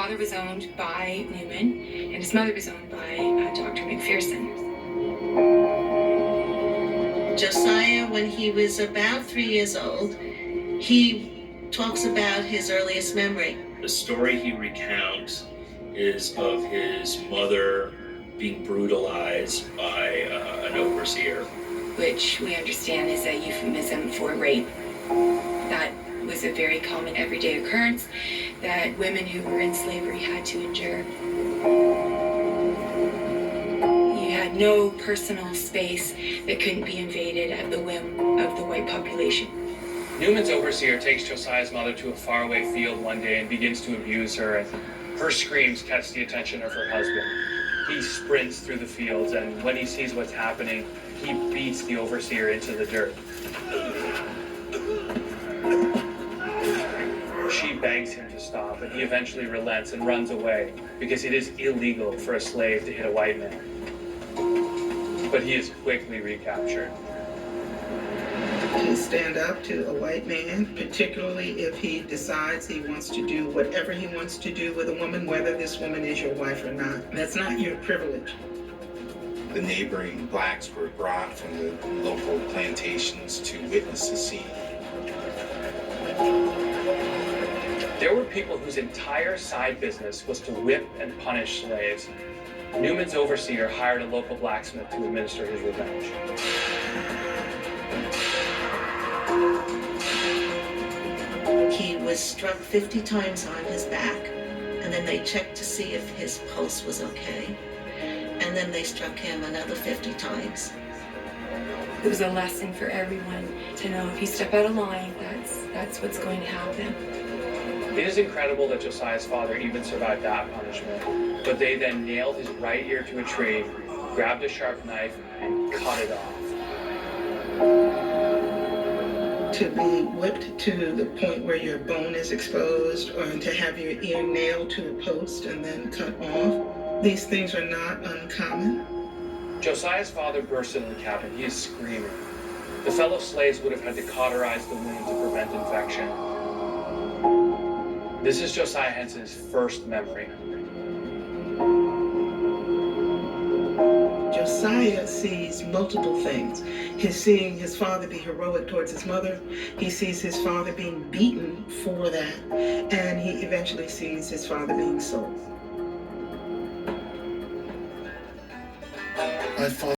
father was owned by Newman, and his mother was owned by Dr. McPherson. Josiah, when he was about 3 years old, he talks about his earliest memory. The story he recounts is of his mother being brutalized by an overseer, which we understand is a euphemism for rape. That was a very common everyday occurrence that women who were in slavery had to endure. You had no personal space that couldn't be invaded at the whim of the white population. Newman's overseer takes Josiah's mother to a faraway field one day and begins to abuse her, and her screams catch the attention of her husband. He sprints through the fields, and when he sees what's happening, he beats the overseer into the dirt. She begs him to stop, and he eventually relents and runs away because it is illegal for a slave to hit a white man. But he is quickly recaptured. To stand up to a white man, particularly if he decides he wants to do whatever he wants to do with a woman, whether this woman is your wife or not. That's not your privilege. The neighboring blacks were brought from the local plantations to witness the scene. There were people whose entire side business was to whip and punish slaves. Newman's overseer hired a local blacksmith to administer his revenge. He was struck 50 times on his back, and then they checked to see if his pulse was okay. And then they struck him another 50 times. It was a lesson for everyone to know if you step out of line, that's what's going to happen. It is incredible that Josiah's father even survived that punishment, but they then nailed his right ear to a tree, grabbed a sharp knife, and cut it off. To be whipped to the point where your bone is exposed, or to have your ear nailed to a post and then cut off, these things are not uncommon. Josiah's father bursts into the cabin. He is screaming. The fellow slaves would have had to cauterize the wound to prevent infection. This is Josiah Henson's first memory. Josiah sees multiple things. He's seeing his father be heroic towards his mother. He sees his father being beaten for that. And he eventually sees his father being sold. My father